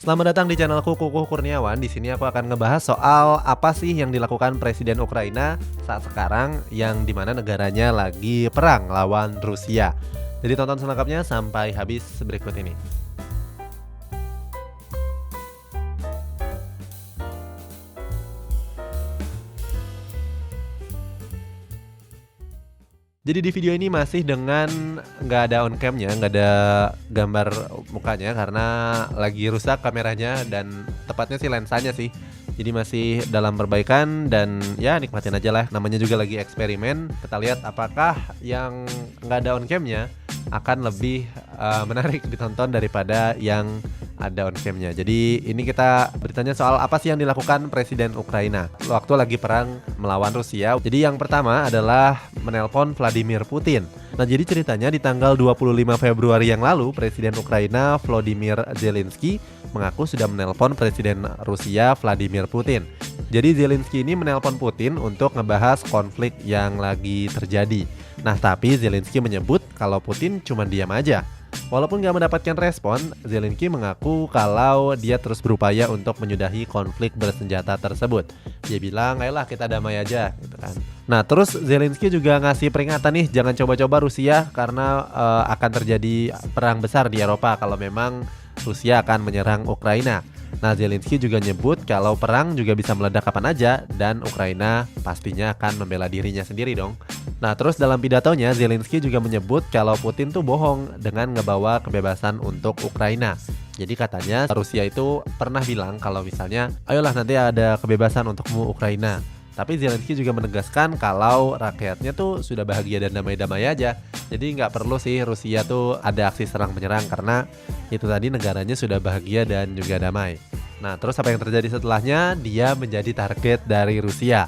Selamat datang di channelku Kukuh Kurniawan. Di sini aku akan ngebahas soal apa sih yang dilakukan Presiden Ukraina saat sekarang yang dimana negaranya lagi perang lawan Rusia. Jadi tonton selengkapnya sampai habis berikut ini. Jadi di video ini masih dengan nggak ada on cam-nya, nggak ada gambar mukanya karena lagi rusak kameranya dan tepatnya sih lensanya sih. Jadi masih dalam perbaikan dan ya nikmatin aja lah. Namanya juga lagi eksperimen. Kita lihat apakah yang nggak ada on cam-nya akan lebih menarik ditonton daripada yang ada on cam-nya. Jadi ini kita beritanya soal apa sih yang dilakukan Presiden Ukraina waktu lagi perang melawan Rusia. Jadi yang pertama adalah menelpon Vladimir Putin. Nah, jadi ceritanya di tanggal 25 Februari yang lalu, Presiden Ukraina Volodymyr Zelensky mengaku sudah menelpon Presiden Rusia Vladimir Putin. Jadi Zelensky ini menelpon Putin untuk ngebahas konflik yang lagi terjadi. Nah, tapi Zelensky menyebut kalau Putin cuma diam aja. Walaupun gak mendapatkan respon, Zelensky mengaku kalau dia terus berupaya untuk menyudahi konflik bersenjata tersebut. Dia bilang, ayolah kita damai aja gitu kan. Nah, terus Zelensky juga ngasih peringatan nih, jangan coba-coba Rusia karena akan terjadi perang besar di Eropa kalau memang Rusia akan menyerang Ukraina. Nah, Zelensky juga nyebut kalau perang juga bisa meledak kapan aja dan Ukraina pastinya akan membela dirinya sendiri dong. Nah, terus dalam pidatonya Zelensky juga menyebut kalau Putin tuh bohong dengan ngebawa kebebasan untuk Ukraina. Jadi katanya Rusia itu pernah bilang kalau misalnya ayolah nanti ada kebebasan untukmu Ukraina. Tapi Zelensky juga menegaskan kalau rakyatnya tuh sudah bahagia dan damai-damai aja. Jadi nggak perlu sih Rusia tuh ada aksi serang menyerang karena itu tadi negaranya sudah bahagia dan juga damai. Nah, terus apa yang terjadi setelahnya? Dia menjadi target dari Rusia.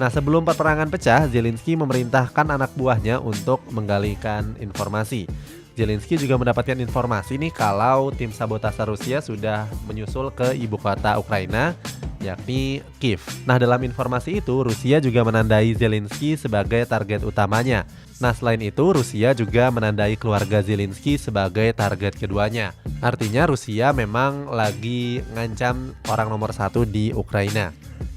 Nah, sebelum peperangan pecah, Zelensky memerintahkan anak buahnya untuk menggalikan informasi. Zelensky juga mendapatkan informasi nih kalau tim sabotase Rusia sudah menyusul ke ibu kota Ukraina, yakni Kiev. Nah, dalam informasi itu, Rusia juga menandai Zelensky sebagai target utamanya. Nah, selain itu, Rusia juga menandai keluarga Zelensky sebagai target keduanya. Artinya, Rusia memang lagi ngancam orang nomor satu di Ukraina.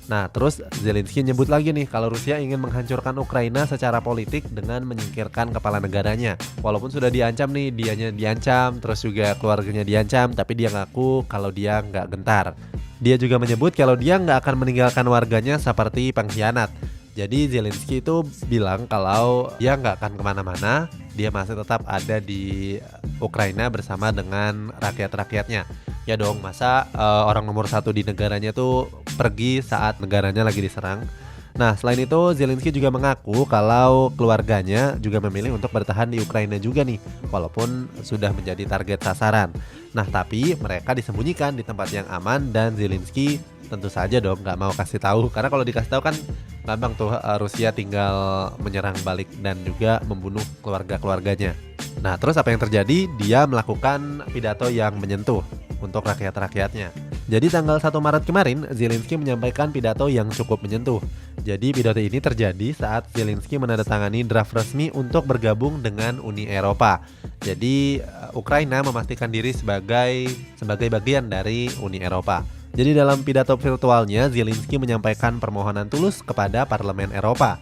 Nah, terus Zelensky nyebut lagi nih kalau Rusia ingin menghancurkan Ukraina secara politik dengan menyingkirkan kepala negaranya. Walaupun sudah diancam nih, dianya diancam, terus juga keluarganya diancam, tapi dia ngaku kalau dia nggak gentar. Dia juga menyebut kalau dia nggak akan meninggalkan warganya seperti pengkhianat. Jadi Zelensky itu bilang kalau dia nggak akan kemana-mana, dia masih tetap ada di Ukraina bersama dengan rakyat-rakyatnya. Ya dong, masa orang nomor satu di negaranya tuh pergi saat negaranya lagi diserang. Nah, selain itu Zelensky juga mengaku kalau keluarganya juga memilih untuk bertahan di Ukraina juga nih, walaupun sudah menjadi target sasaran. Nah, tapi mereka disembunyikan di tempat yang aman dan Zelensky tentu saja dong nggak mau kasih tahu karena kalau dikasih tahu kan gampang tuh Rusia tinggal menyerang balik dan juga membunuh keluarga-keluarganya. Nah, terus apa yang terjadi? Dia melakukan pidato yang menyentuh untuk rakyat-rakyatnya. Jadi tanggal 1 Maret kemarin, Zelensky menyampaikan pidato yang cukup menyentuh. Jadi pidato ini terjadi saat Zelensky menandatangani draft resmi untuk bergabung dengan Uni Eropa. Jadi Ukraina memastikan diri sebagai bagian dari Uni Eropa. Jadi dalam pidato virtualnya, Zelensky menyampaikan permohonan tulus kepada Parlemen Eropa.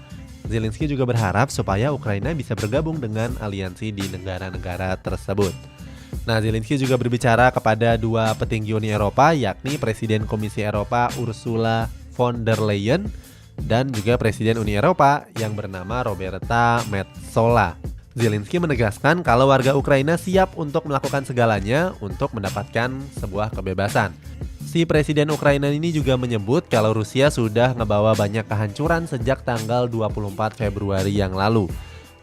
Zelensky juga berharap supaya Ukraina bisa bergabung dengan aliansi di negara-negara tersebut. Nah, Zelensky juga berbicara kepada dua petinggi Uni Eropa, yakni Presiden Komisi Eropa Ursula von der Leyen dan juga Presiden Uni Eropa yang bernama Roberta Metsola. Zelensky menegaskan kalau warga Ukraina siap untuk melakukan segalanya untuk mendapatkan sebuah kebebasan. Si Presiden Ukraina ini juga menyebut kalau Rusia sudah ngebawa banyak kehancuran sejak tanggal 24 Februari yang lalu.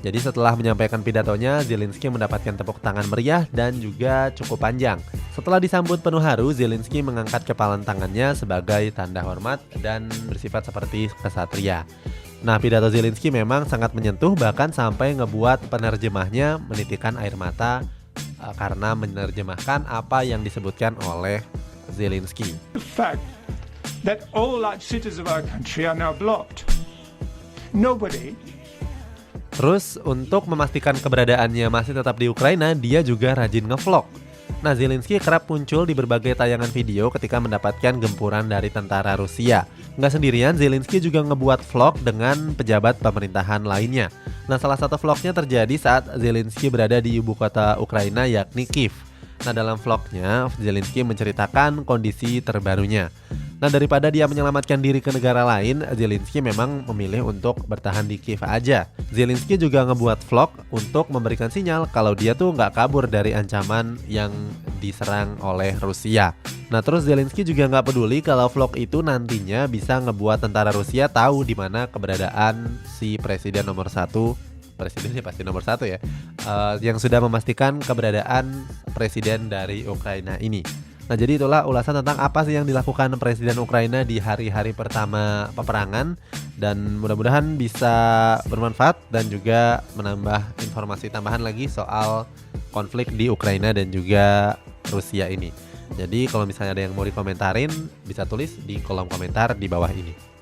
Jadi setelah menyampaikan pidatonya, Zelensky mendapatkan tepuk tangan meriah dan juga cukup panjang. Setelah disambut penuh haru, Zelensky mengangkat kepalan tangannya sebagai tanda hormat dan bersifat seperti kesatria. Nah, pidato Zelensky memang sangat menyentuh, bahkan sampai ngebuat penerjemahnya menitikkan air mata karena menerjemahkan apa yang disebutkan oleh Zelensky. The fact that all large cities of our country are now blocked. Nobody. Terus untuk memastikan keberadaannya masih tetap di Ukraina, dia juga rajin ngevlog. Nah, Zelensky kerap muncul di berbagai tayangan video ketika mendapatkan gempuran dari tentara Rusia. Nggak sendirian, Zelensky juga ngebuat vlog dengan pejabat pemerintahan lainnya. Nah, salah satu vlognya terjadi saat Zelensky berada di ibu kota Ukraina yakni Kiev. Nah, dalam vlognya, Zelensky menceritakan kondisi terbarunya. Nah, daripada dia menyelamatkan diri ke negara lain, Zelensky memang memilih untuk bertahan di Kiev aja. Zelensky juga ngebuat vlog untuk memberikan sinyal kalau dia tuh nggak kabur dari ancaman yang diserang oleh Rusia. Nah, terus Zelensky juga nggak peduli kalau vlog itu nantinya bisa ngebuat tentara Rusia tahu di mana keberadaan si presiden nomor satu. Presidennya pasti nomor satu ya, yang sudah memastikan keberadaan presiden dari Ukraina ini. Nah, jadi itulah ulasan tentang apa sih yang dilakukan presiden Ukraina di hari-hari pertama peperangan, dan mudah-mudahan bisa bermanfaat dan juga menambah informasi tambahan lagi soal konflik di Ukraina dan juga Rusia ini. Jadi kalau misalnya ada yang mau dikomentarin, bisa tulis di kolom komentar di bawah ini.